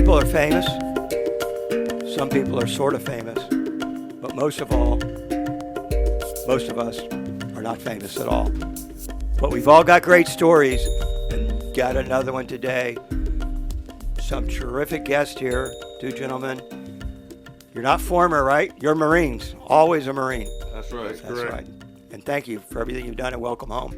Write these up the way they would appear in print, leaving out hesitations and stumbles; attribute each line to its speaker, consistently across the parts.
Speaker 1: people are famous. Some people are sort of famous. But most of all, most of us are not famous at all. But we've all got great stories, and got another one today. Some terrific guests here, two gentlemen. You're not former, right? You're Marines. Always a Marine.
Speaker 2: That's right.
Speaker 1: That's right. And thank you for everything you've done, and welcome home.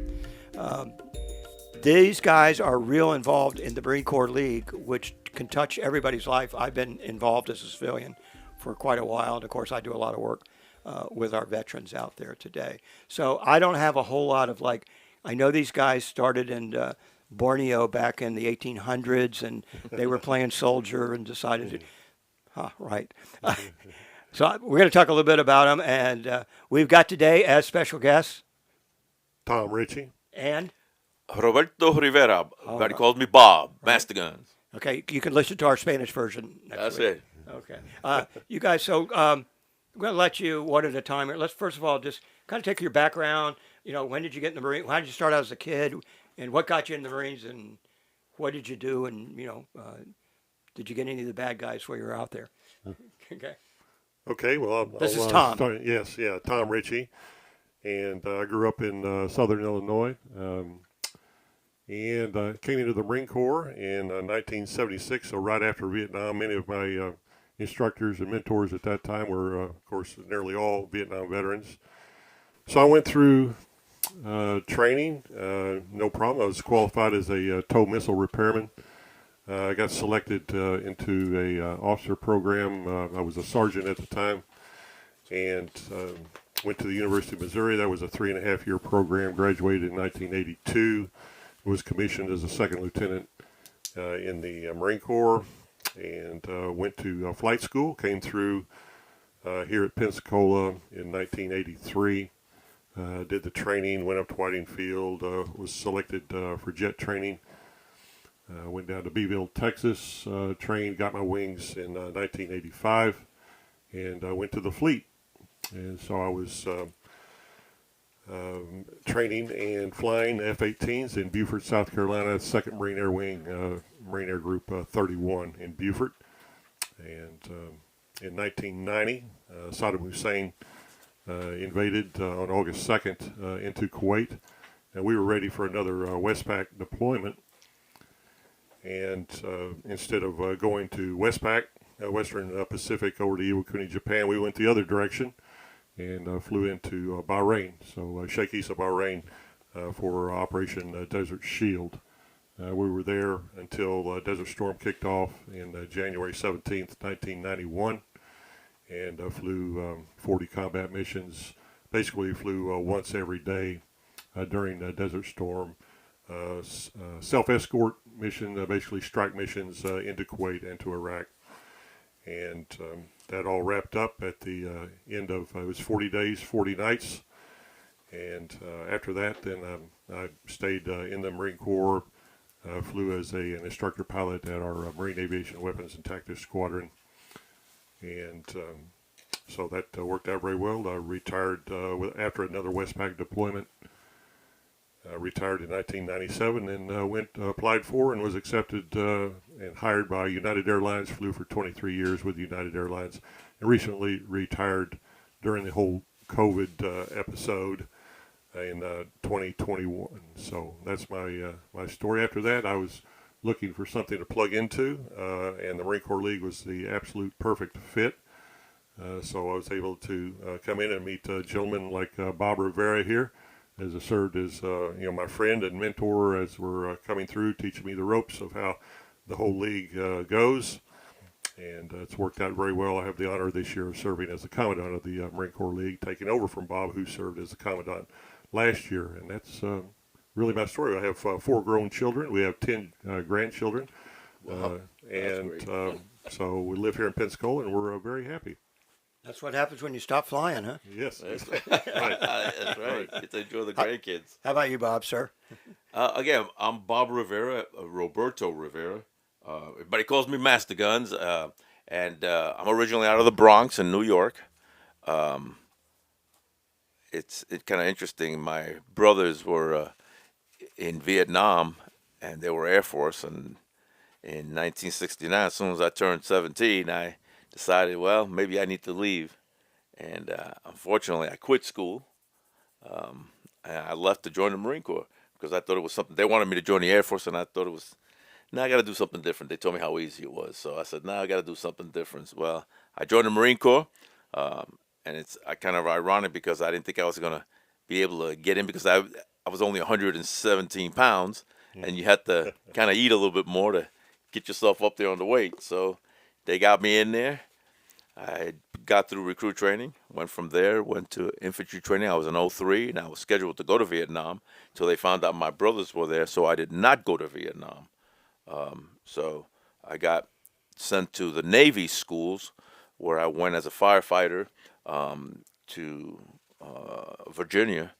Speaker 1: These guys are real involved in the Marine Corps League, which can touch everybody's life. I've been involved as a civilian for quite a while, and of course I do a lot of work with our veterans out there today. So I don't have a whole lot of I know these guys started in Borneo back in the 1800s, and they were playing soldier and decided to, right. So we're going to talk a little bit about them, and we've got today as special guests
Speaker 3: Tom Ritchie.
Speaker 1: and
Speaker 2: Roberto Rivera. Everybody calls me Bob. Master Guns.
Speaker 1: okay, you can listen to our Spanish version next
Speaker 2: That's
Speaker 1: week.
Speaker 2: it.
Speaker 1: Okay. You guys, so I'm going to let you one at a time. Let's first of all just kind of take your background. When did you get in the Marines? How did you start out as a kid? And what got you in the Marines? And what did you do? And, did you get any of the bad guys while you were out there? Okay.
Speaker 3: Okay, well,
Speaker 1: This is Tom.
Speaker 3: Tom Ritchie. And I grew up in southern Illinois. And came into the Marine Corps in 1976, so right after Vietnam. Many of my instructors and mentors at that time were, of course, nearly all Vietnam veterans. So I went through training, no problem. I was qualified as a TOW missile repairman. I got selected into a officer program. I was a sergeant at the time, and went to the University of Missouri. That was a 3.5-year program. Graduated in 1982. Was commissioned as a second lieutenant in the Marine Corps, and went to flight school. Came through here at Pensacola in 1983. Did the training, went up to Whiting Field, was selected for jet training. Went down to Beeville, Texas, trained, got my wings in 1985, and went to the fleet. And so I was training and flying F-18s in Beaufort, South Carolina, 2nd Marine Air Wing, Marine Air Group 31 in Beaufort. And in 1990, Saddam Hussein invaded on August 2nd into Kuwait, and we were ready for another Westpac deployment. And instead of going to Westpac, Western Pacific, over to Iwakuni, Japan, we went the other direction and flew into Bahrain, so Sheikh Issa, Bahrain, for Operation Desert Shield. We were there until Desert Storm kicked off in January 17th, 1991, and flew 40 combat missions. Basically flew once every day during Desert Storm. Self-escort mission, basically strike missions into Kuwait and to Iraq. And that all wrapped up at the end of, it was 40 days, 40 nights. And after that, then I stayed in the Marine Corps, flew as an instructor pilot at our Marine Aviation Weapons and Tactics Squadron. And so that worked out very well. I retired after another Westpac deployment. Retired in 1997 and applied for and was accepted and hired by United Airlines. Flew for 23 years with United Airlines, and recently retired during the whole COVID episode in 2021. So that's my story. After that, I was looking for something to plug into, and the Marine Corps League was the absolute perfect fit. So I was able to come in and meet gentlemen like Bob Rivera here, as I served as my friend and mentor as we're coming through, teaching me the ropes of how the whole league goes. And it's worked out very well. I have the honor this year of serving as the commandant of the Marine Corps League, taking over from Bob, who served as the commandant last year. And that's really my story. I have 4 grown children. We have 10 grandchildren.
Speaker 2: Wow.
Speaker 3: So we live here in Pensacola, and we're very happy.
Speaker 1: That's what happens when you stop flying, huh?
Speaker 3: Yes.
Speaker 2: That's
Speaker 3: Right.
Speaker 2: That's right. Get to enjoy the grandkids.
Speaker 1: How about you, Bob, sir?
Speaker 2: Again, I'm Bob Rivera, Roberto Rivera. Everybody calls me Master Guns, and I'm originally out of the Bronx in New York. It's kind of interesting. My brothers were in Vietnam, and they were Air Force, and in 1969, as soon as I turned 17, I decided, well, maybe I need to leave. And unfortunately, I quit school. And I left to join the Marine Corps because I thought it was something. They wanted me to join the Air Force, and I thought it was, now I got to do something different. They told me how easy it was. So I said, now I got to do something different. Well, I joined the Marine Corps, and it's kind of ironic because I didn't think I was going to be able to get in because I was only 117 pounds, and you had to kind of eat a little bit more to get yourself up there on the weight. So they got me in there. I got through recruit training, went from there, went to infantry training. I was in '03, and I was scheduled to go to Vietnam until they found out my brothers were there, so I did not go to Vietnam. So I got sent to the Navy schools, where I went as a firefighter to Virginia.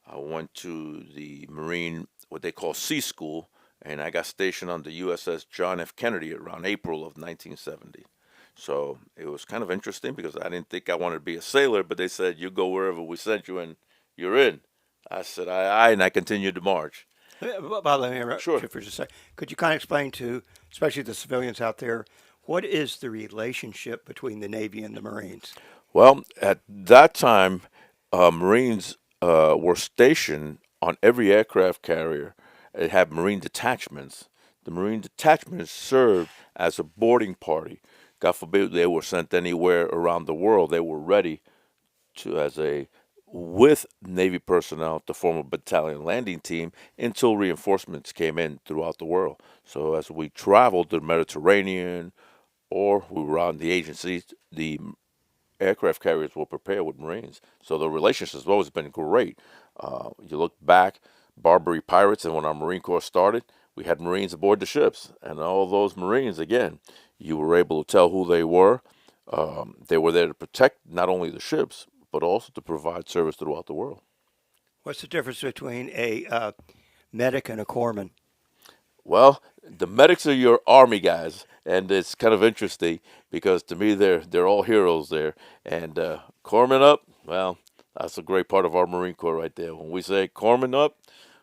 Speaker 2: I went to the Marine, what they call Sea School, and I got stationed on the USS John F. Kennedy around April of 1970. So it was kind of interesting because I didn't think I wanted to be a sailor, but they said, you go wherever we sent you and you're in. I said, aye, and I continued to march.
Speaker 1: Bob, let me interrupt
Speaker 2: Sure.
Speaker 1: you for just a second. Could you kind of explain to, especially the civilians out there, what is the relationship between the Navy and the Marines?
Speaker 2: Well, at that time, Marines were stationed on every aircraft carrier. It had Marine detachments. The Marine detachments served as a boarding party. God forbid they were sent anywhere around the world. They were ready to, with Navy personnel, to form a battalion landing team until reinforcements came in throughout the world. So as we traveled the Mediterranean or we were on the agencies, the aircraft carriers were prepared with Marines. So the relationship has always been great. You look back, Barbary Pirates, and when our Marine Corps started, we had Marines aboard the ships. And all those Marines, again, you were able to tell who they were. They were there to protect not only the ships, but also to provide service throughout the world.
Speaker 1: What's the difference between a medic and a corpsman?
Speaker 2: Well, the medics are your army guys, and it's kind of interesting because to me they're all heroes there. And corpsman up, well, that's a great part of our Marine Corps right there. When we say corpsman up,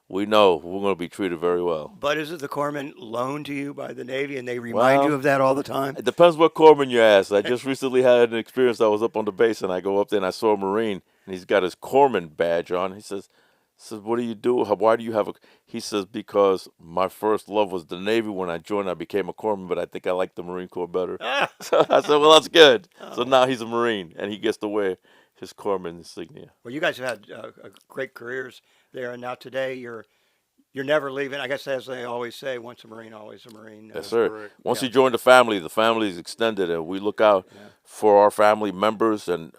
Speaker 2: we know we're going to be treated very well.
Speaker 1: But is it the corpsman loaned to you by the Navy and they remind
Speaker 2: Well,
Speaker 1: you of that all the time?
Speaker 2: It depends what corpsman you ask. I just recently had an experience. I was up on the base and I go up there and I saw a Marine and he's got his corpsman badge on. He says, what do you do? Why do you have a? He says, because my first love was the Navy. When I joined, I became a corpsman, but I think I like the Marine Corps better. So I said, well, that's good. So now he's a Marine and he gets to wear his corpsman insignia.
Speaker 1: Well, you guys have had great careers there, and now today you're never leaving. I guess as they always say, once a Marine, always a Marine.
Speaker 2: Yes, sir.
Speaker 3: correct.
Speaker 2: Once
Speaker 1: Yeah.
Speaker 2: you join the family is extended, and we look out for our family members. And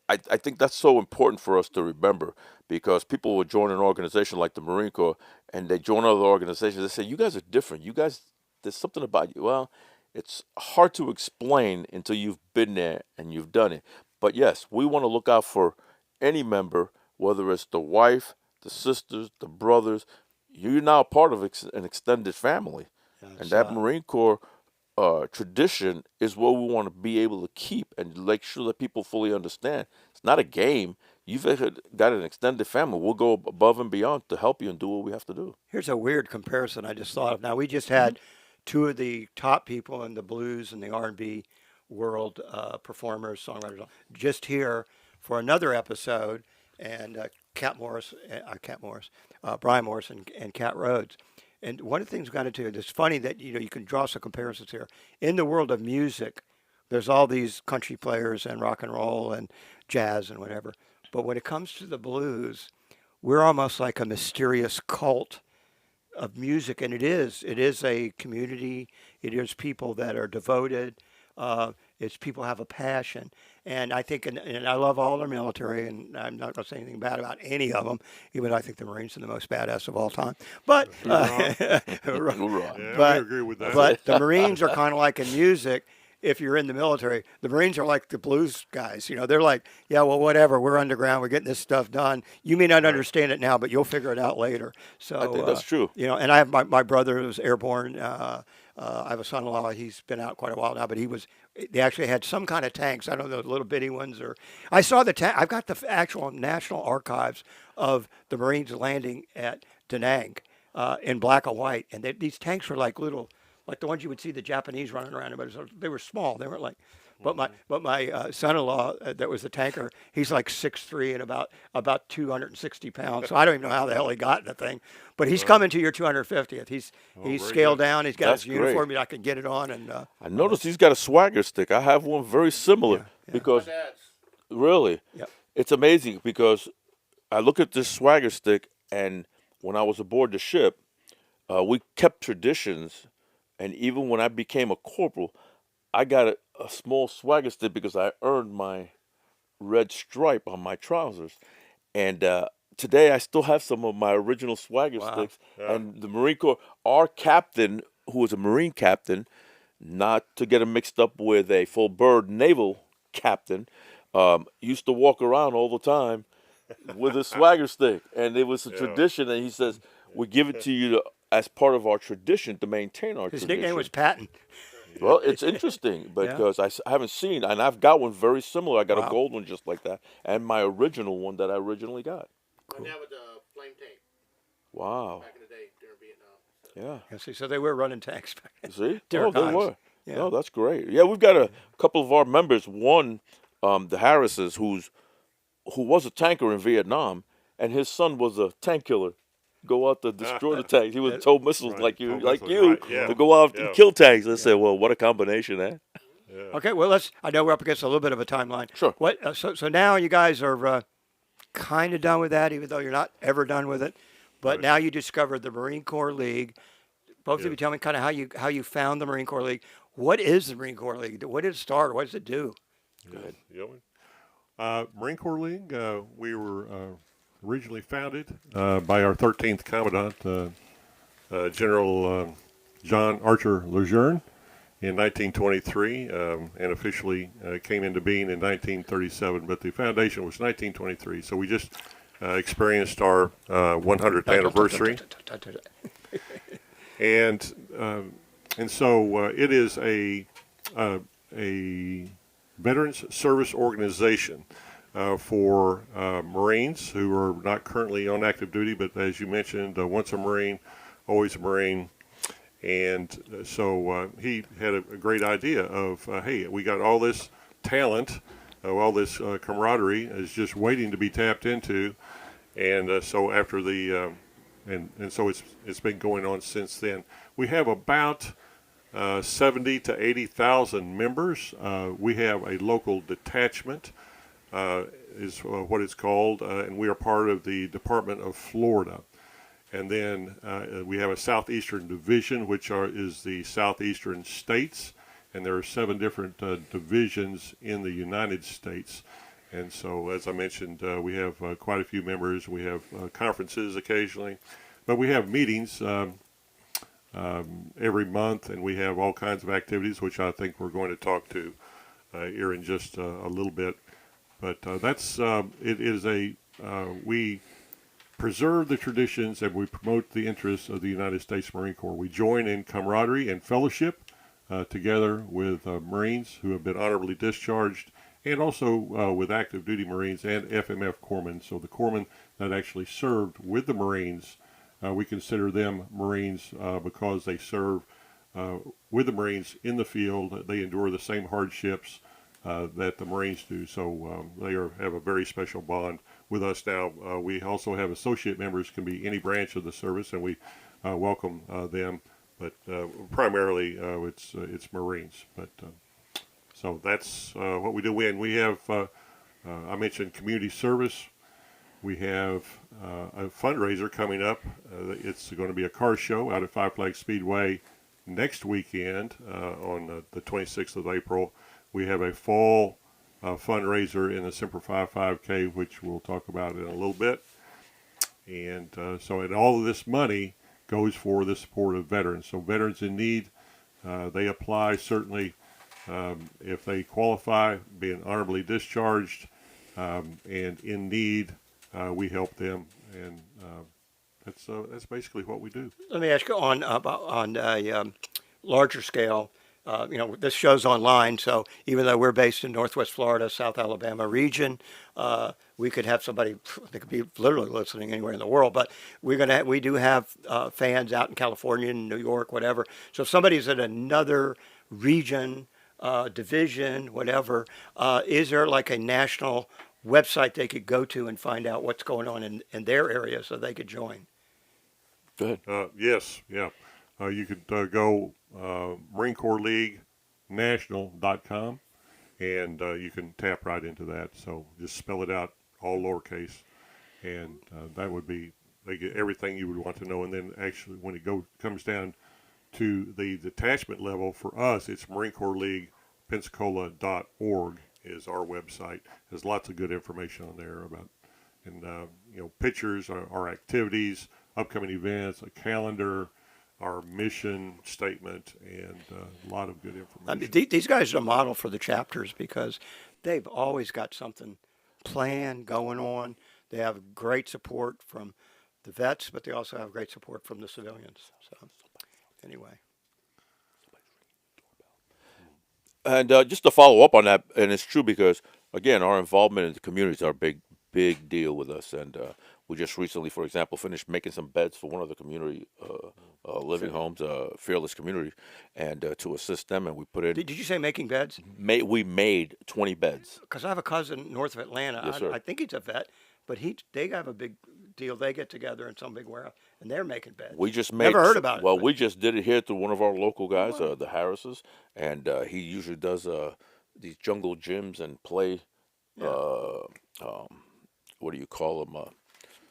Speaker 2: I think that's so important for us to remember because people will join an organization like the Marine Corps, and they join other organizations. They say, "You guys are different. You guys, there's something about you." Well, it's hard to explain until you've been there and you've done it. But yes, we want to look out for any member, whether it's the wife, the sisters, the brothers. You're now part of an extended family. And that Marine Corps tradition is what we want to be able to keep and make sure that people fully understand. It's not a game. You've got an extended family. We'll go above and beyond to help you and do what we have to do.
Speaker 1: Here's a weird comparison I just thought of. Now we just had two of the top people in the blues and the R&B world, performers, songwriters, just here for another episode, and Brian Morris and Cat Rhodes. And one of the things we got into, it's funny that you can draw some comparisons here. In the world of music, there's all these country players and rock and roll and jazz and whatever. But when it comes to the blues, we're almost like a mysterious cult of music, and it is a community. It is people that are devoted. It's people have a passion, and I think, and I love all our military, and I'm not going to say anything bad about any of them, even though I think the Marines are the most badass of all time. But
Speaker 2: Hoorah.
Speaker 3: Yeah,
Speaker 1: but,
Speaker 3: we agree with that.
Speaker 1: but the Marines are kind of like in music. If you're in the military, the Marines are like the blues guys. They're like, yeah, well, whatever. We're underground. We're getting this stuff done. You may not understand it now, but you'll figure it out later. So
Speaker 2: I think that's true.
Speaker 1: And I have my brother who's airborne. I have a son-in-law. He's been out quite a while now, but they actually had some kind of tanks. I don't know, little bitty ones, or I saw the tank. I've got the actual National Archives of the Marines landing at Da Nang. in black and white, and these tanks were like little, like the ones you would see the Japanese running around in, but they were small. They weren't like. But my son-in-law that was the tanker, he's like 6'3" and about 260 pounds. So I don't even know how the hell he got in the thing. But he's coming to your 250th. He's
Speaker 3: very
Speaker 1: scaled
Speaker 3: good.
Speaker 1: down. He's got
Speaker 2: That's
Speaker 1: his uniform.
Speaker 2: great.
Speaker 1: I can get it on, and
Speaker 2: I noticed he's got a swagger stick. I have one very similar because really,
Speaker 1: Yep.
Speaker 2: it's amazing because I look at this swagger stick, and when I was aboard the ship, we kept traditions, and even when I became a corporal, I got a small swagger stick because I earned my red stripe on my trousers, and today I still have some of my original swagger sticks. And the Marine Corps, our captain, who was a Marine captain, not to get him mixed up with a full bird naval captain, used to walk around all the time with a swagger stick, and it was a tradition. And he says, "We give it to you as part of our tradition to maintain our
Speaker 1: his
Speaker 2: tradition."
Speaker 1: nickname was Patton.
Speaker 2: Well, it's interesting because I haven't seen, and I've got one very similar. I got
Speaker 1: Wow.
Speaker 2: a gold one just like that, and my original one that I originally got.
Speaker 4: My dad was a flame tank
Speaker 2: Wow.
Speaker 4: back in the day during Vietnam.
Speaker 2: Yeah.
Speaker 1: Yeah, see, so they were running tanks back then.
Speaker 2: See?
Speaker 1: Different
Speaker 2: Oh, they
Speaker 1: times.
Speaker 2: were.
Speaker 1: Yeah.
Speaker 2: No, that's great. Yeah, we've got a couple of our members. One, the Harrises, who was a tanker in Vietnam, and his son was a tank killer. Go out to destroy the tanks. He was told missiles
Speaker 3: Right,
Speaker 2: like you,
Speaker 3: told
Speaker 2: like
Speaker 3: missiles,
Speaker 2: you,
Speaker 3: right, yeah.
Speaker 2: to go out
Speaker 3: Yeah.
Speaker 2: and kill tanks. I said, well, what a combination, eh?
Speaker 1: Okay, well, I know we're up against a little bit of a timeline.
Speaker 2: Sure.
Speaker 1: What? So now you guys are kind of done with that, even though you're not ever done with it. But now you discovered the Marine Corps League. Both of you tell me kind of how you found the Marine Corps League. What is the Marine Corps League? What did it start? What does it do?
Speaker 2: Good.
Speaker 3: Marine Corps League, we were originally founded by our 13th Commandant, General John Archer Lejeune, in 1923, and officially came into being in 1937. But the foundation was 1923, so we just experienced our 100th anniversary. And so it is a veterans service organization for Marines who are not currently on active duty, but as you mentioned, once a Marine, always a Marine. And so he had a great idea of, hey, we got all this talent, all this camaraderie is just waiting to be tapped into. And so after the and so it's been going on since then. We have about 70 to 80,000 members. We have a local detachment, is what it's called, and we are part of the Department of Florida. And then we have a Southeastern Division, which is the Southeastern States, and there are 7 different divisions in the United States. And so, as I mentioned, we have quite a few members. We have conferences occasionally, but we have meetings every month, and we have all kinds of activities, which I think we're going to talk to here in just a little bit. But it is we preserve the traditions and we promote the interests of the United States Marine Corps. We join in camaraderie and fellowship together with Marines who have been honorably discharged, and also with active duty Marines and FMF corpsmen. So the corpsmen that actually served with the Marines, we consider them Marines because they serve with the Marines in the field. They endure the same hardships that the Marines do. So they have a very special bond with us now. We also have associate members, can be any branch of the service, and we welcome them. But primarily it's Marines. But so that's what we do. We have, I mentioned community service. We have a fundraiser coming up. It's going to be a car show out at Five Flags Speedway next weekend on the 26th of April. We have a fall fundraiser in the Semper Fi 5K, which we'll talk about in a little bit. And and all of this money goes for the support of veterans. So veterans in need, they apply certainly if they qualify, being honorably discharged, and in need, we help them. And that's basically what we do.
Speaker 1: Let me ask you on a larger scale. this show's online, so even though we're based in Northwest Florida, South Alabama region, we could have somebody that could be literally listening anywhere in the world. But we do have fans out in California, and New York, whatever. So if somebody's in another region, division, whatever, is there like a national website they could go to and find out what's going on in their area so they could join?
Speaker 2: Go ahead.
Speaker 3: Yes, yeah. You could go Marine Corps League National.com, and you can tap right into that. So just spell it out, all lowercase, and that would be, they get everything you would want to know. And then actually, when it comes down to the detachment level, for us, it's Marine Corps League Pensacola.org is our website. There's lots of good information on there about, and pictures, our activities, upcoming events, a calendar, our mission statement, and a lot of good information.
Speaker 1: I mean, these guys are a model for the chapters because they've always got something planned going on. They have great support from the vets, but they also have great support from the civilians. So, anyway.
Speaker 2: And just to follow up on that, and it's true because, again, our involvement in the communities are a big deal with us. And we just recently, for example, finished making some beds for one of the community living homes, Fearless Community, and to assist them. And we put in.
Speaker 1: Did you say making beds?
Speaker 2: We made 20 beds.
Speaker 1: Because I have a cousin north of Atlanta.
Speaker 2: Yes, sir.
Speaker 1: I think he's a vet, but they have a big deal. They get together in some big warehouse, and they're making beds.
Speaker 2: We just made.
Speaker 1: Never heard about it.
Speaker 2: Well,
Speaker 1: but-
Speaker 2: we just did it here through one of our local guys, the Harrises, and he usually does these jungle gyms and play. What do you call them?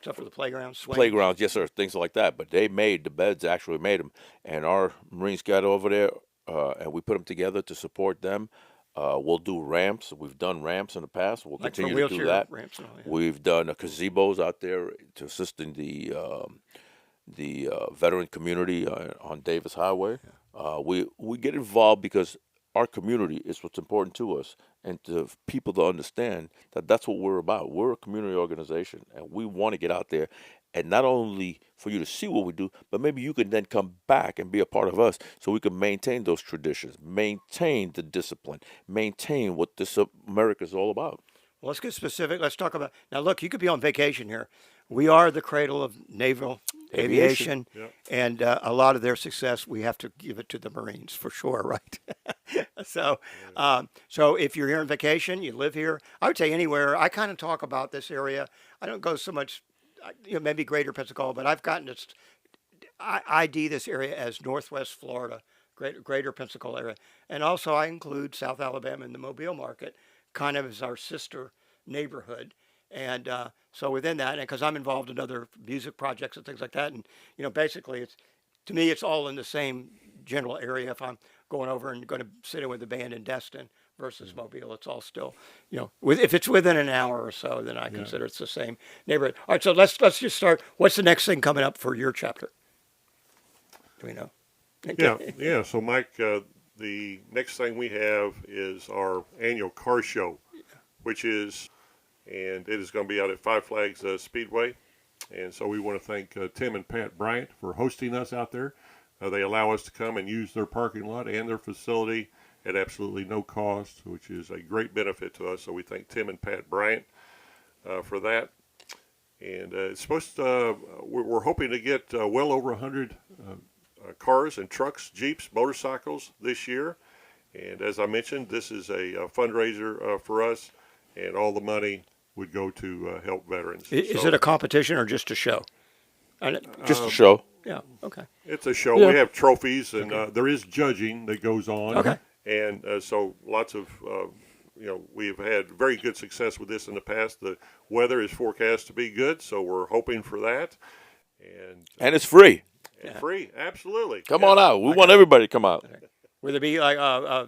Speaker 1: Stuff for the playground, swing.
Speaker 2: Playgrounds, yes, sir, things like that. But they made the beds, actually made them, and our Marines got over there, and we put them together to support them. We'll do ramps. We've done ramps in the past. We'll
Speaker 1: Like for
Speaker 2: continue to do
Speaker 1: wheelchair
Speaker 2: that.
Speaker 1: ramps and all, yeah.
Speaker 2: We've done gazebos out there to assist in the veteran community on Davis Highway. We get involved because our community is what's important to us, and to people to understand that that's what we're about. We're a community organization, and we want to get out there, and not only for you to see what we do, but maybe you can then come back and be a part of us, so we can maintain those traditions, maintain the discipline, maintain what this America is all about.
Speaker 1: Well, let's get specific. Let's talk about now. Look, you could be on vacation here. We are the cradle of naval aviation,
Speaker 3: Yep.
Speaker 1: and a lot of their success we have to give it to the Marines for sure, right? So if you're here on vacation, you live here. I would say anywhere. I kind of talk about this area. I don't go so much, maybe Greater Pensacola, but I've gotten this. I ID this area as Northwest Florida, Greater Pensacola area, and also I include South Alabama in the Mobile market, kind of as our sister neighborhood. And so within that, and because I'm involved in other music projects and things like that, and basically to me it's all in the same general area. If I'm going over and going to sit in with the band in Destin versus Mobile, it's all still, if it's within an hour or so, then I consider it's the same neighborhood. All right, so let's just start. What's the next thing coming up for your chapter? Do we know?
Speaker 3: Yeah. So, Mike, the next thing we have is our annual car show, which is, and it is going to be out at Five Flags Speedway. And so we want to thank Tim and Pat Bryant for hosting us out there. They allow us to come and use their parking lot and their facility at absolutely no cost, which is a great benefit to us. So we thank Tim and Pat Bryant for that. And it's supposed to, we're hoping to get well over 100 cars and trucks, Jeeps, motorcycles this year. And as I mentioned, this is a fundraiser for us, and all the money would go to help veterans.
Speaker 1: Is it a competition or just a show?
Speaker 2: Just a show.
Speaker 1: Yeah. Okay.
Speaker 3: It's a show.
Speaker 2: Yeah.
Speaker 3: We have trophies, and there is judging that goes on.
Speaker 1: Okay.
Speaker 3: And so lots of, we've had very good success with this in the past. The weather is forecast to be good, so we're hoping for that.
Speaker 2: And it's free.
Speaker 3: And free, absolutely.
Speaker 2: Come on out. We want everybody to come out.
Speaker 1: Will there be like a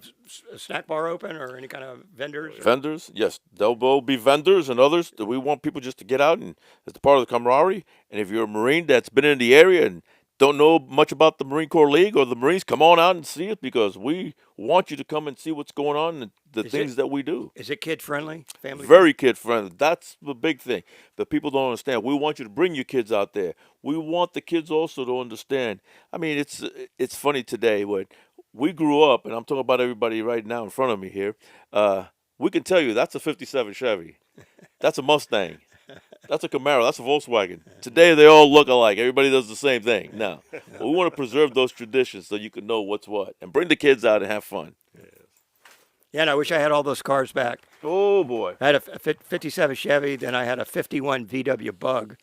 Speaker 1: snack bar open or any kind of vendors?
Speaker 2: Vendors, yes, there will be vendors and others. We want people just to get out, and it's part of the camaraderie. And if you're a Marine that's been in the area and don't know much about the Marine Corps League or the Marines, come on out and see it, because we want you to come and see what's going on and the things that we do.
Speaker 1: Is it kid friendly? Family?
Speaker 2: Very kid friendly. That's the big thing that people don't understand. We want you to bring your kids out there. We want the kids also to understand. I mean, it's funny today when we grew up, and I'm talking about everybody right now in front of me here. We can tell you that's a '57 Chevy, that's a Mustang, that's a Camaro, that's a Volkswagen. Today they all look alike. Everybody does the same thing. No, we want to preserve those traditions so you can know what's what, and bring the kids out and have fun.
Speaker 1: Yeah, and I wish I had all those cars back.
Speaker 2: Oh boy.
Speaker 1: I had a 57 Chevy, then I had a 51 VW Bug,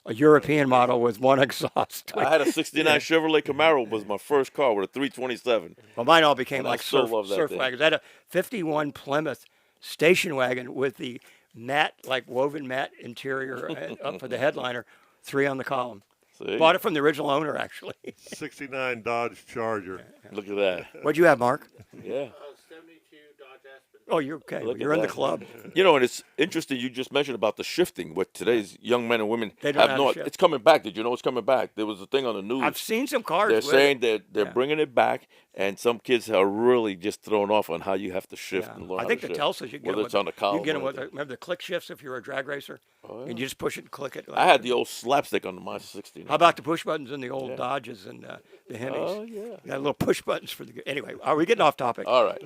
Speaker 1: a European model with one exhaust.
Speaker 2: I had a '69 Chevrolet Camaro was my first car with a 327.
Speaker 1: Well, mine all became
Speaker 2: And I
Speaker 1: like
Speaker 2: still love that
Speaker 1: surf
Speaker 2: thing.
Speaker 1: wagons. I had a 51 Plymouth station wagon with the matte, like woven matte interior up for the headliner, 3 on the column.
Speaker 2: See?
Speaker 1: Bought it from the original owner, actually.
Speaker 3: 69 Dodge Charger.
Speaker 2: Look at that.
Speaker 1: What'd you have, Mark?
Speaker 2: Yeah.
Speaker 4: 72 Dodge Aspen.
Speaker 1: Oh, you're okay.
Speaker 2: Look
Speaker 1: You're
Speaker 2: at
Speaker 1: in the
Speaker 2: that.
Speaker 1: club.
Speaker 2: You know, and it's interesting you just mentioned about the shifting. What today's young men and women
Speaker 1: They don't
Speaker 2: have
Speaker 1: know how
Speaker 2: no.
Speaker 1: to shift.
Speaker 2: It's coming back. Did you know it's coming back? There was a thing on the news.
Speaker 1: I've seen some cars.
Speaker 2: They're
Speaker 1: with
Speaker 2: saying
Speaker 1: it.
Speaker 2: that they're
Speaker 1: Yeah.
Speaker 2: bringing it back, and some kids are really just thrown off on how you have to shift
Speaker 1: Yeah.
Speaker 2: and learn
Speaker 1: I
Speaker 2: how
Speaker 1: think
Speaker 2: to
Speaker 1: the
Speaker 2: shift.
Speaker 1: Telsas, you can get
Speaker 2: Whether
Speaker 1: them
Speaker 2: it's
Speaker 1: with,
Speaker 2: on the
Speaker 1: you
Speaker 2: column.
Speaker 1: can get them
Speaker 2: or
Speaker 1: with,
Speaker 2: anything.
Speaker 1: remember the click shifts if you're a drag racer?
Speaker 2: Oh, yeah.
Speaker 1: And you just push it and click it.
Speaker 2: I had the old slapstick on my '69.
Speaker 1: How about the push buttons in the old
Speaker 2: Yeah.
Speaker 1: Dodges and the Hemis?
Speaker 2: Oh yeah.
Speaker 1: You got little push buttons for the. Anyway, are we getting off topic?
Speaker 2: All right.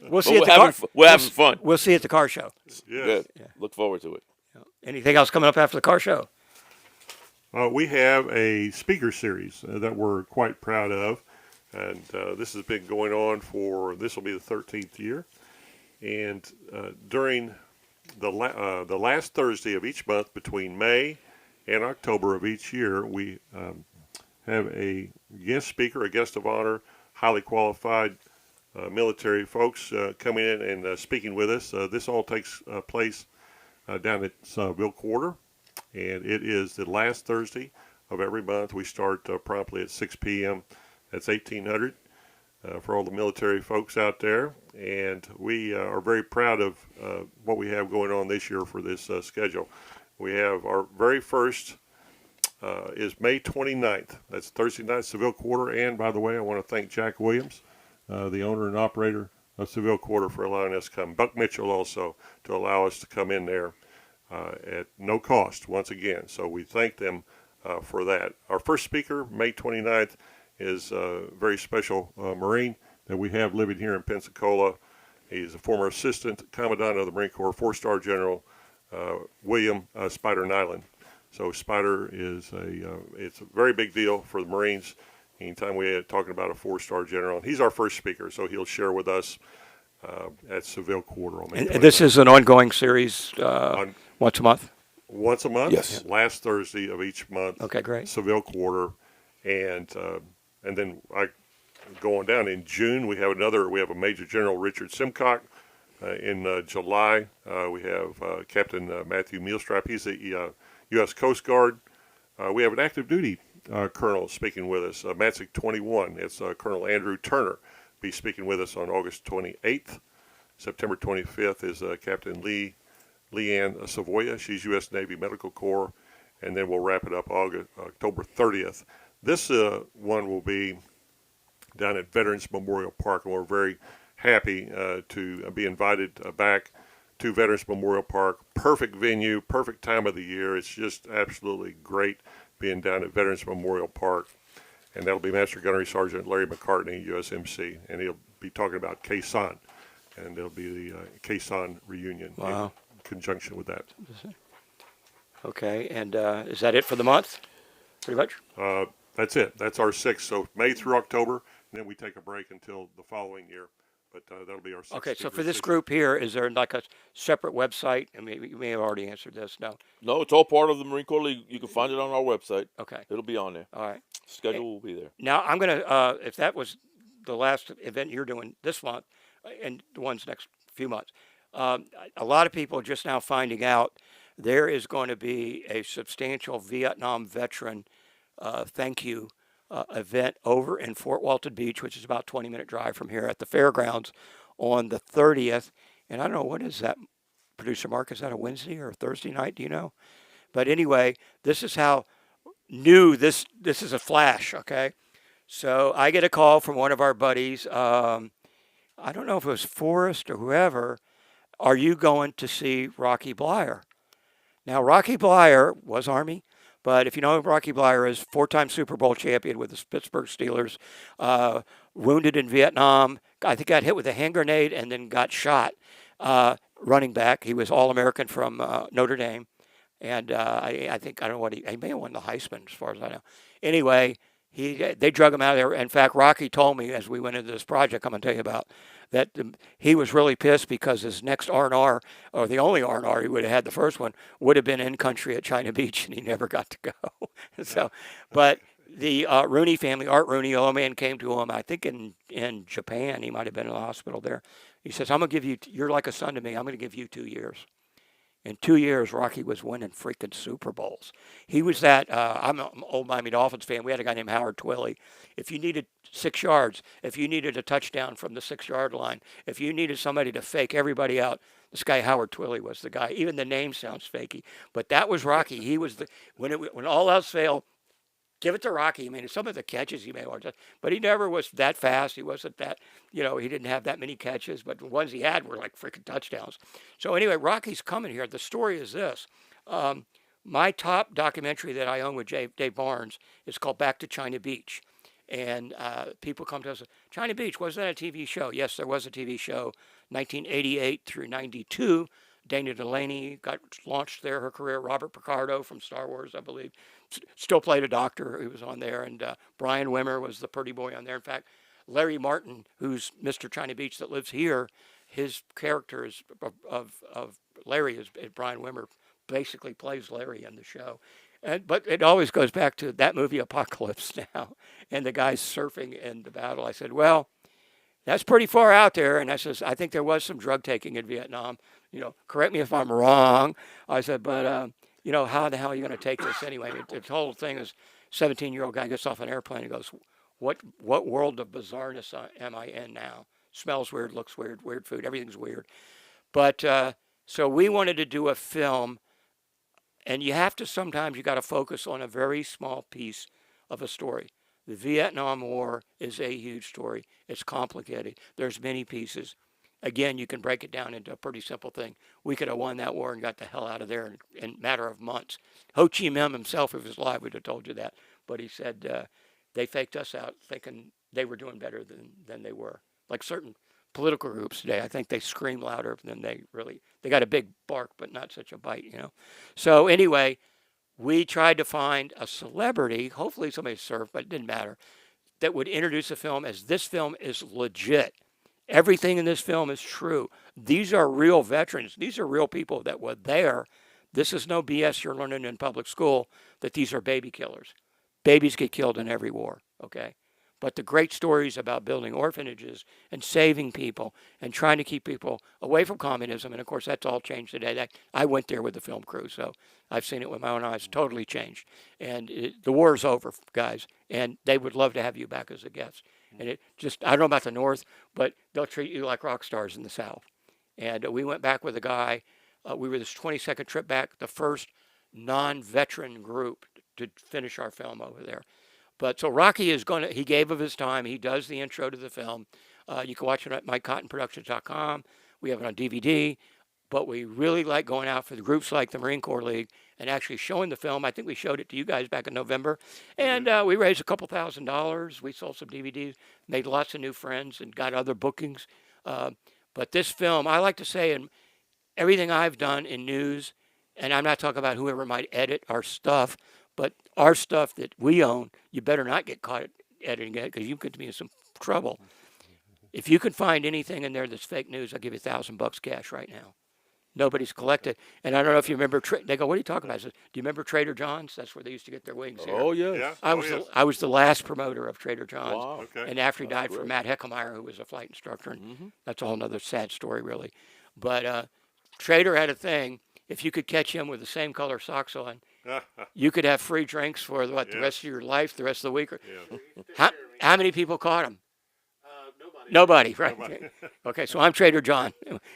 Speaker 1: We'll see
Speaker 2: we're
Speaker 1: at the
Speaker 2: having
Speaker 1: car.
Speaker 2: fu- we're having fun.
Speaker 1: We'll see at the car show.
Speaker 3: Yes.
Speaker 2: Good. Look forward to it.
Speaker 1: Anything else coming up after the car show?
Speaker 3: We have a speaker series that we're quite proud of, and this has been going on this will be the 13th year. And during the last Thursday of each month between May and October of each year, we have a guest speaker, a guest of honor, highly qualified military folks coming in and speaking with us. This all takes place down at Seville Quarter, and it is the last Thursday of every month. We start promptly at 6 p.m. That's 1800 for all the military folks out there, and we are very proud of what we have going on this year for this schedule. We have our very first is May 29th. That's Thursday night, Seville Quarter, and by the way, I want to thank Jack Williams, the owner and operator of Seville Quarter, for allowing us to come. Buck Mitchell also to allow us to come in there at no cost once again. So we thank them for that. Our first speaker, May 29th, is a very special Marine that we have living here in Pensacola. He's a former assistant commandant of the Marine Corps, 4-star General William Spider Nyland. So Spider is it's a very big deal for the Marines. Anytime we're talking about a 4-star general, and he's our first speaker, so he'll share with us at Seville Quarter on May 29th.
Speaker 1: And this is an ongoing series, once a month.
Speaker 3: Once a month,
Speaker 2: Yes.
Speaker 3: last Thursday of each month.
Speaker 1: Okay, great.
Speaker 3: Seville Quarter, and then going down in June we have a Major General Richard Simcock. In July we have Captain Matthew Mealstrap. He's the U.S. Coast Guard. We have an active duty colonel speaking with us, Matzik 21. It's Colonel Andrew Turner. Be speaking with us on August 28th. September 25th is Captain Leanne Savoya. She's U.S. Navy Medical Corps. And then we'll wrap it up October 30th. This one will be down at Veterans Memorial Park, and we're very happy to be invited back to Veterans Memorial Park. Perfect venue, perfect time of the year. It's just absolutely great being down at Veterans Memorial Park. And that'll be Master Gunnery Sergeant Larry McCartney, USMC, and he'll be talking about Quezon, and it'll be the Quezon reunion
Speaker 1: Wow.
Speaker 3: in conjunction with that.
Speaker 1: Okay, and is that it for the month? Pretty much?
Speaker 3: That's it. That's our 6th. So May through October, and then we take a break until the following year. But that'll be our 6th.
Speaker 1: Okay, so
Speaker 3: speaker
Speaker 1: for this
Speaker 3: season.
Speaker 1: group here, is there like a separate website? I mean, you may have already answered this. No.
Speaker 2: No, it's all part of the Marine Corps League. You can find it on our website.
Speaker 1: Okay.
Speaker 2: It'll be on there.
Speaker 1: All right.
Speaker 2: Schedule will be there.
Speaker 1: Now I'm gonna, if that was the last event you're doing this month, and the ones next few months, a lot of people are just now finding out there is going to be a substantial Vietnam veteran thank you event over in Fort Walton Beach, which is about a 20-minute drive from here at the fairgrounds on the 30th. And I don't know, what is that, Producer Mark? Is that a Wednesday or a Thursday night? Do you know? But anyway, this is how new this is a flash, okay? So I get a call from one of our buddies. I don't know if it was Forrest or whoever. Are you going to see Rocky Blyer? Now, Rocky Blyer was Army, But if you know who Rocky Bleier is, four-time Super Bowl champion with the Pittsburgh Steelers, wounded in Vietnam. I think got hit with a hand grenade and then got shot. Running back, he was All-American from Notre Dame, and I think I don't know what he may have won the Heisman as far as I know. Anyway, they drug him out of there. In fact, Rocky told me as we went into this project, I'm going to tell you about, that he was really pissed because his next R&R, or the only R&R he would have had, the first one, would have been in country at China Beach, and he never got to go. So, but the Rooney family, Art Rooney, old man, came to him, I think in Japan. He might have been in the hospital there. He says, I'm going to give you, you're like a son to me. I'm going to give you 2 years. In 2 years, Rocky was winning freaking Super Bowls. He was that, I'm an old Miami Dolphins fan. We had a guy named Howard Twilley. If you needed 6 yards, if you needed a touchdown from the 6-yard line, if you needed somebody to fake everybody out, this guy Howard Twilley was the guy. Even the name sounds fakey. But that was Rocky. He was the, when all else failed, give it to Rocky. I mean, some of the catches he made, but he never was that fast. He wasn't that, he didn't have that many catches, but the ones he had were like freaking touchdowns. So anyway, Rocky's coming here. The story is this. My top documentary that I own with Dave Barnes is called Back to China Beach. And people come to us, China Beach, was that a TV show? Yes, there was a TV show, 1988 through 92. Dana Delaney got launched there, her career. Robert Picardo from Star Wars, I believe, still played a doctor who was on there. And Brian Wimmer was the pretty boy on there. In fact, Larry Martin, who's Mr. China Beach that lives here, his character is of Larry is Brian Wimmer, basically plays Larry in the show. But it always goes back to that movie Apocalypse Now and the guys surfing in the battle. I said, well, that's pretty far out there. And I says, I think there was some drug taking in Vietnam. Correct me if I'm wrong. I said, but, how the hell are you going to take this anyway? The whole thing is 17-year-old guy gets off an airplane and goes, what world of bizarreness am I in now? Smells weird, looks weird, weird food, everything's weird. But so we wanted to do a film, and you have to sometimes, you got to focus on a very small piece of a story. The Vietnam War is a huge story. It's complicated. There's many pieces. Again, you can break it down into a pretty simple thing. We could have won that war and got the hell out of there in a matter of months. Ho Chi Minh himself, if he was alive, would have told you that. But he said they faked us out thinking they were doing better than they were. Like certain political groups today, I think they scream louder than they got a big bark, but not such a bite, So anyway, we tried to find a celebrity, hopefully somebody served, but it didn't matter, that would introduce the film as this film is legit. Everything in this film is true. These are real veterans. These are real people that were there. This is no BS you're learning in public school that these are baby killers. Babies get killed in every war, okay? But the great stories about building orphanages and saving people and trying to keep people away from communism, and of course that's all changed today. I went there with the film crew, so I've seen it with my own eyes. Totally changed. And the war is over, guys, and they would love to have you back as a guest. And it just, I don't know about the North, but they'll treat you like rock stars in the South. And we went back with a guy. We were this 22nd trip back, the first non-veteran group to finish our film over there. But so Rocky is he gave of his time. He does the intro to the film. You can watch it at MikeCottonProductions.com. We have it on DVD. But we really like going out for the groups like the Marine Corps League and actually showing the film. I think we showed it to you guys back in November. And we raised a couple $1,000s. We sold some DVDs, made lots of new friends, and got other bookings. But this film, I like to say, in everything I've done in news, and I'm not talking about whoever might edit our stuff, but our stuff that we own, you better not get caught editing it because you could be in some trouble. If you can find anything in there that's fake news, I'll give you $1,000 cash right now. Nobody's collected. And I don't know if you remember, they go, what are you talking about? I said, do you remember Trader John's? That's where they used to get their wings here.
Speaker 2: Oh, yes.
Speaker 3: Yeah.
Speaker 1: I was the last promoter of Trader John's.
Speaker 2: Wow.
Speaker 3: Okay.
Speaker 1: And after he died,
Speaker 2: great.
Speaker 1: for Matt Heckelmeyer, who was a flight instructor. And that's a whole other sad story, really. But Trader had a thing. If you could catch him with the same color socks on, you could have free drinks for the rest of your life, the rest of the week.
Speaker 3: Yeah.
Speaker 1: How many people caught him?
Speaker 4: Nobody.
Speaker 1: Nobody, right? Okay, so I'm Trader John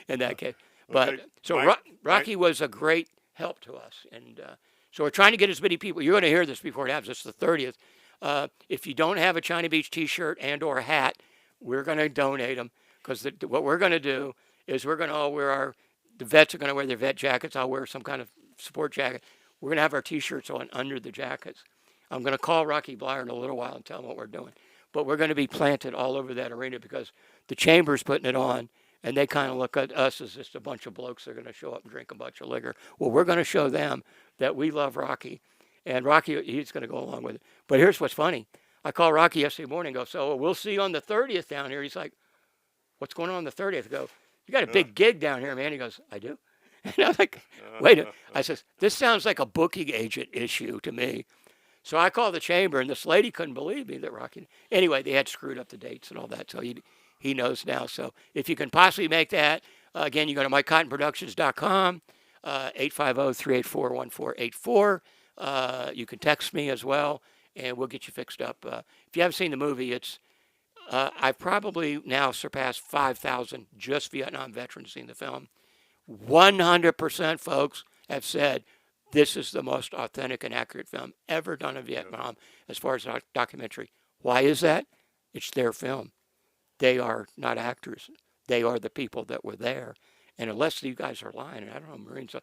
Speaker 1: in that case. But
Speaker 3: Okay,
Speaker 1: so
Speaker 3: Mike-
Speaker 1: Rocky was a great help to us, and so we're trying to get as many people. You're going to hear this before it happens. It's the 30th. If you don't have a China Beach T-shirt and or a hat, we're going to donate them because what we're going to do is we're going to all wear the vets are going to wear their vet jackets. I'll wear some kind of sport jacket. we're going to have our T-shirts on under the jackets. I'm going to call Rocky Blyer in a little while and tell him what we're doing. But we're going to be planted all over that arena because the chamber's putting it on, and they kind of look at us as just a bunch of blokes that are going to show up and drink a bunch of liquor. Well, we're going to show them that we love Rocky, and Rocky, he's going to go along with it. But here's what's funny. I called Rocky yesterday morning and go, so we'll see you on the 30th down here. He's like, what's going on the 30th? I go, you got a big gig down here, man. He goes, I do. And I'm like, wait a I says, this sounds like a booking agent issue to me. So I called the chamber, and this lady couldn't believe me that Rocky. Anyway, they had screwed up the dates and all that, so he knows now. So if you can possibly make that, again, you go to MikeCottonProductions.com, 850-384-1484. You can text me as well, and we'll get you fixed up. If you haven't seen the movie, it's I've probably now surpassed 5,000 just Vietnam veterans seeing the film. 100% folks have said, this is the most authentic and accurate film ever done in Vietnam as far as a documentary. Why is that? It's their film. They are not actors. They are the people that were there. And unless you guys are lying, and I don't know, Marines,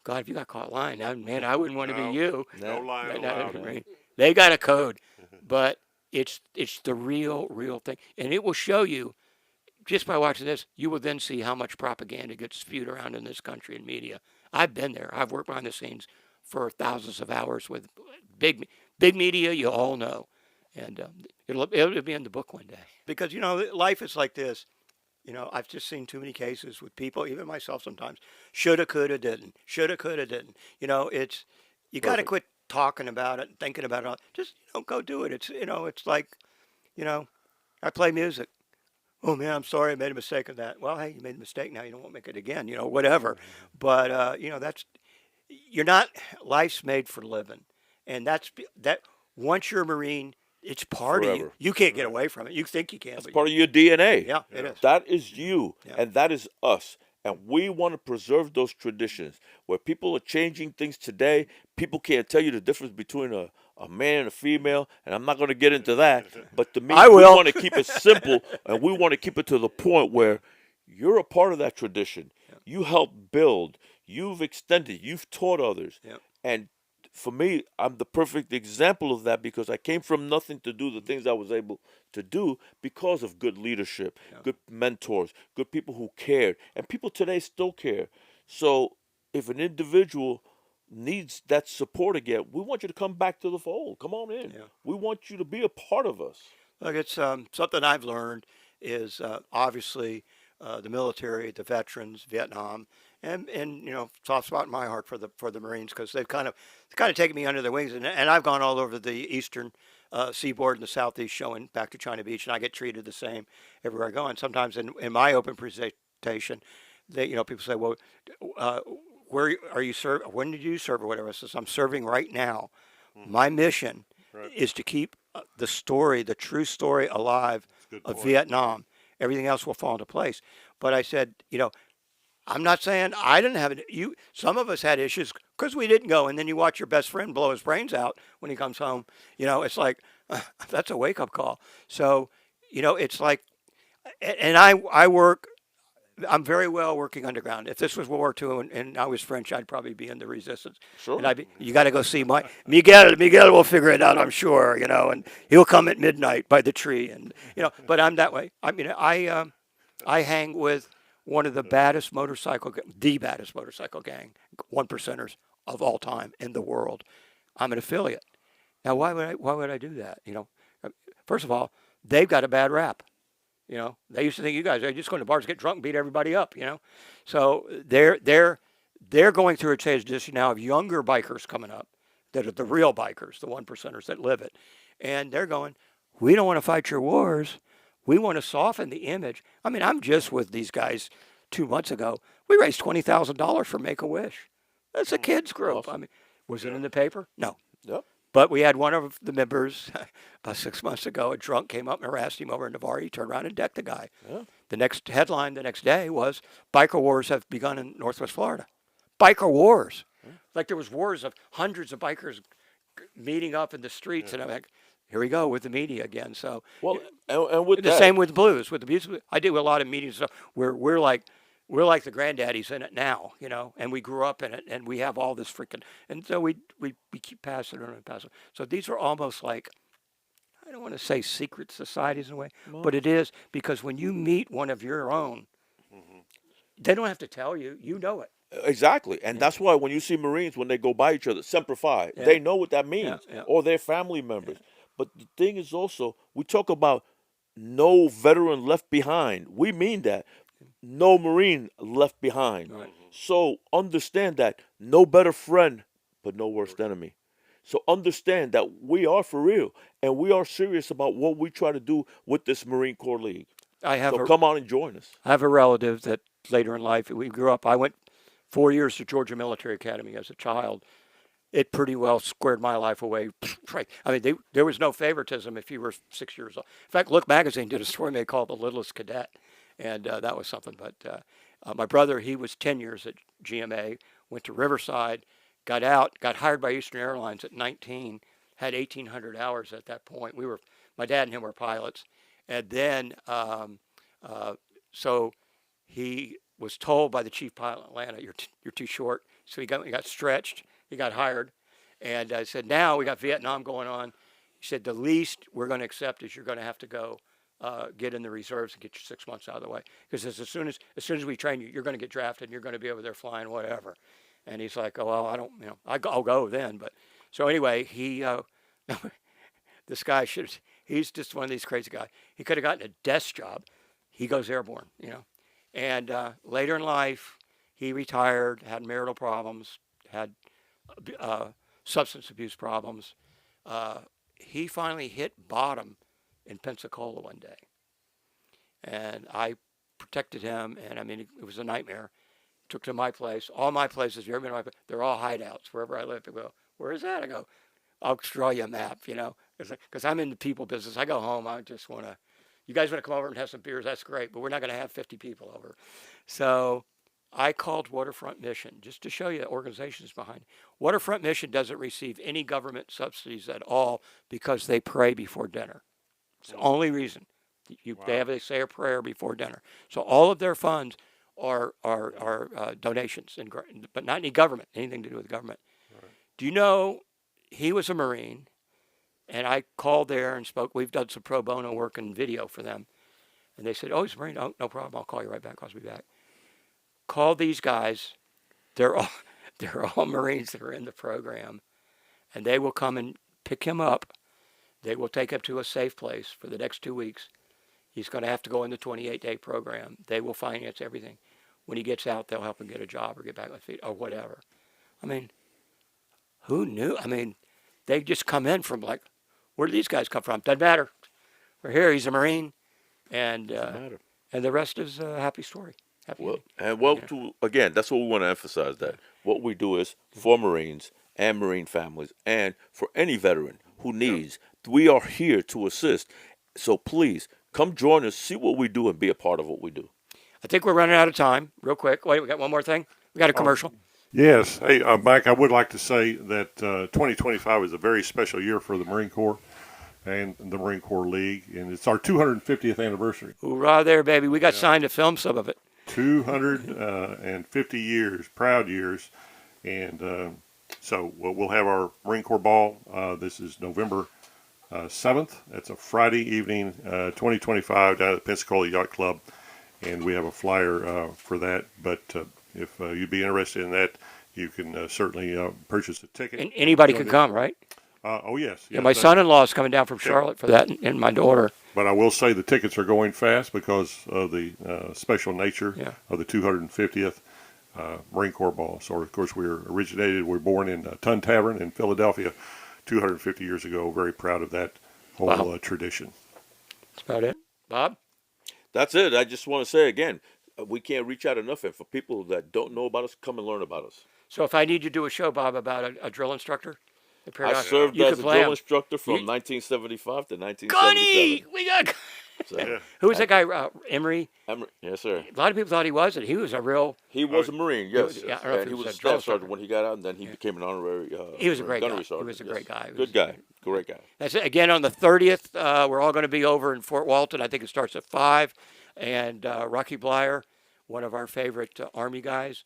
Speaker 1: God, if you got caught lying, man, I wouldn't want to be you.
Speaker 3: No lying allowed.
Speaker 1: They got a code. But it's the real thing. And it will show you, just by watching this, you will then see how much propaganda gets spewed around in this country in media. I've been there. I've worked behind the scenes for thousands of hours with big media. You all know, and it'll be in the book one day. Because life is like this. I've just seen too many cases with people, even myself sometimes. Shoulda, coulda, didn't. Shoulda, coulda, didn't. It's you got to quit talking about it and thinking about it. Just go do it. It's like, I play music. Oh man, I'm sorry, I made a mistake of that. Well, hey, you made a mistake now. You don't want to make it again. Whatever. But you're not. Life's made for living, and that. Once you're a Marine, it's part of you. You can't get away from it. You think you can.
Speaker 2: It's part of your DNA.
Speaker 1: Yeah, it is.
Speaker 2: That is you, and that is us. And we want to preserve those traditions where people are changing things today. People can't tell you the difference between a man and a female, and I'm not going to get into that. But to me, we want to keep it simple, and we want to keep it to the point where you're a part of that tradition. Yeah. You helped build. You've extended. You've taught others. Yeah. And for me, I'm the perfect example of that because I came from nothing to do the things I was able to do because of good leadership, good mentors, good people who cared. And people today still care. So if an individual needs that support again, we want you to come back to the fold. Come on in. Yeah. We want you to be a part of us.
Speaker 1: Look, it's something I've learned is obviously the military, the veterans, Vietnam, and soft spot in my heart for the Marines because they've kind of taken me under their wings, and I've gone all over the eastern seaboard and the southeast, showing back to China Beach, and I get treated the same everywhere I go. And sometimes in my open presentation, people say, well, where are you serving? When did you serve or whatever? I says, I'm serving right now. Mm-hmm. My mission is to keep the true story alive of Vietnam. Everything else will fall into place. But I said, I'm not saying I didn't have it. Some of us had issues because we didn't go. And then you watch your best friend blow his brains out when he comes home. It's like, that's a wake-up call. So, it's like, and I work, I'm very well working underground. If this was World War II and I was French, I'd probably be in the resistance. Sure. And you got to go see Miguel. Miguel will figure it out, I'm sure, and he'll come at midnight by the tree. And, but I'm that way. I mean, I hang with one of the baddest motorcycle gang, 1%ers of all time in the world. I'm an affiliate. Now, why would I do that? First of all, they've got a bad rap. They used to think you guys are just going to bars, get drunk, and beat everybody up. So they're going through a transition now of younger bikers coming up that are the real bikers, the 1%ers that live it, and they're going, we don't want to fight your wars. We want to soften the image. I mean, I'm just with these guys 2 months ago. We raised $20,000 for Make-A-Wish. That's a kids group. Awesome. I mean, was it in the paper? No.
Speaker 2: Yep.
Speaker 1: But we had one of the members about 6 months ago, a drunk came up and harassed him over in Navarre. He turned around and decked the guy. Yeah. The next headline the next day was, biker wars have begun in Northwest Florida. Biker wars. Yeah. Like there was wars of hundreds of bikers meeting up in the streets. And I'm like, here we go with the media again. So,
Speaker 2: well, and with
Speaker 1: the same with blues. With the blues, I do a lot of meetings where we're like, we're like the granddaddies in it now, you know, and we grew up in it, and we have all this freaking, and so we keep passing it on and passing it. So these are almost like, I don't want to say secret societies in a way, but it is, because when you meet one of your own, they don't have to tell you, you know it.
Speaker 2: Exactly, and that's why when you see Marines, when they go by each other, Semper Fi,
Speaker 1: Yeah.
Speaker 2: they know what that means,
Speaker 1: Yeah.
Speaker 2: or their family members. But the thing is also, we talk about no veteran left behind. We mean that. No Marine left behind.
Speaker 1: Right.
Speaker 2: So understand that no better friend, but no worst enemy. So understand that we are for real, and we are serious about what we try to do with this Marine Corps League.
Speaker 1: I have
Speaker 2: So come on and join us.
Speaker 1: I have a relative that later in life, we grew up, I went 4 years to Georgia Military Academy as a child. It pretty well squared my life away. Right. I mean, there was no favoritism if you were 6 years old. In fact, Look Magazine did a story they called The Littlest Cadet, and that was something. But my brother, he was 10 years at GMA, went to Riverside, got out, got hired by Eastern Airlines at 19, had 1,800 hours at that point. My dad and him were pilots. And then, so he was told by the chief pilot in Atlanta, you're too short. So he got stretched. He got hired. And I said, now we got Vietnam going on. He said, the least we're going to accept is you're going to have to go get in the reserves and get your 6 months out of the way. Because as soon as we train you, you're going to get drafted and you're going to be over there flying whatever. And he's like, oh, well, I don't, I'll go then. But so anyway, this guy he's just one of these crazy guys. He could have gotten a desk job. He goes airborne, And later in life, he retired, had marital problems, had substance abuse problems. He finally hit bottom in Pensacola one day. And I protected him, and I mean, it was a nightmare. Took to my place. All my places, you ever been to my place, they're all hideouts. Wherever I live, they go, where is that? I go, I'll draw you a map, because I'm in the people business. I go home, I just want to, you guys want to come over and have some beers, that's great, but we're not going to have 50 people over. So I called Waterfront Mission just to show you the organizations behind it. Waterfront Mission doesn't receive any government subsidies at all because they pray before dinner. It's the only reason. They say a prayer before dinner. So all of their funds are donations, but not any government, anything to do with government. Right. Do you know he was a Marine, and I called there and spoke. We've done some pro bono work and video for them. And they said, oh, he's a Marine. Oh, no problem. I'll call you right back. I'll be back. Call these guys. They're all Marines that are in the program, and they will come and pick him up. They will take him to a safe place for the next 2 weeks. He's going to have to go in the 28-day program. They will finance everything. When he gets out, they'll help him get a job or get back on his feet or whatever. I mean, who knew? I mean, they just come in from like, where do these guys come from? Doesn't matter. We're here. He's a Marine. And the rest is a happy story.
Speaker 2: Again, that's what we want to emphasize, that what we do is for Marines and Marine families and for any veteran who needs. We are here to assist. So please, come join us, see what we do, and be a part of what we do.
Speaker 1: I think we're running out of time. Real quick. Wait, we got one more thing. We got a commercial.
Speaker 3: Yes. Hey, Mike, I would like to say that 2025 is a very special year for the Marine Corps and the Marine Corps League, and it's our 250th anniversary.
Speaker 1: Hoorah there, baby. We got signed to film some of it.
Speaker 3: 250 years, proud years. And so we'll have our Marine Corps Ball. This is November 7th. That's a Friday evening, 2025, down at the Pensacola Yacht Club. And we have a flyer for that. But if you'd be interested in that, you can certainly purchase a ticket.
Speaker 1: And anybody can come, right?
Speaker 3: Oh, yes.
Speaker 1: Yeah, my son-in-law is coming down from Charlotte for that, and my daughter.
Speaker 3: But I will say the tickets are going fast because of the special nature of the 250th Marine Corps Ball. So, of course, we're born in Tun Tavern in Philadelphia 250 years ago. Very proud of that whole tradition.
Speaker 1: That's about it. Bob?
Speaker 2: That's it. I just want to say again, we can't reach out enough. And for people that don't know about us, come and learn about us.
Speaker 1: So if I need you to do a show, Bob, about a drill instructor?
Speaker 2: I served as a drill instructor from 1975 to 1977.
Speaker 1: Gunny! We got...
Speaker 2: So,
Speaker 1: who was that guy, Emery?
Speaker 2: Yes, sir.
Speaker 1: A lot of people thought he wasn't. He was a real...
Speaker 2: He was a Marine, yes.
Speaker 1: Yeah,
Speaker 2: and he was a staff sergeant when he got out, and then he became an honorary
Speaker 1: he was a great guy.
Speaker 2: sergeant.
Speaker 1: He was a great guy.
Speaker 2: Good guy. Great guy.
Speaker 1: That's it. Again, on the 30th, we're all going to be over in Fort Walton. I think it starts at 5. And Rocky Blyer one of our favorite Army guys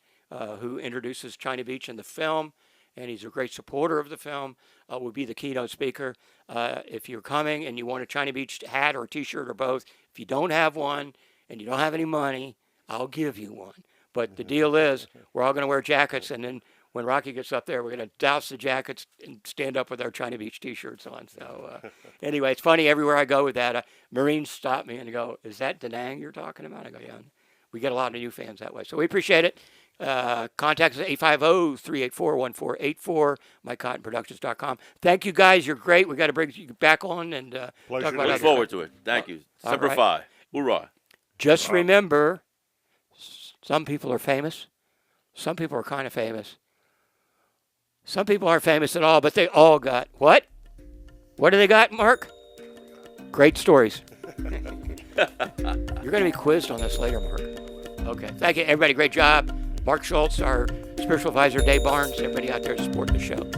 Speaker 1: who introduces China Beach in the film, and he's a great supporter of the film, will be the keynote speaker. If you're coming and you want a China Beach hat or T-shirt or both, if you don't have one and you don't have any money, I'll give you one. But the deal is, we're all going to wear jackets, and then when Rocky gets up there, we're going to douse the jackets and stand up with our China Beach T-shirts on. So anyway, it's funny, everywhere I go with that, Marines stop me and go, is that Da Nang you're talking about? I go, yeah. We get a lot of new fans that way. So we appreciate it. Contact us at 850-384-1484, MikeCottonProductions.com. Thank you, guys. You're great. We got to bring you back on and talk about
Speaker 2: Look
Speaker 1: other
Speaker 2: forward
Speaker 1: stuff.
Speaker 2: to it. Thank you.
Speaker 1: All
Speaker 2: Semper
Speaker 1: right.
Speaker 2: Fi. Hoorah.
Speaker 1: Just remember, some people are famous. Some people are kind of famous. Some people aren't famous at all, but they all got what? What do they got, Mark? Great stories. You're going to be quizzed on this later, Mark. Okay. Thank you, everybody. Great job. Mark Schultz, our spiritual advisor, Dave Barnes, everybody out there supporting the show.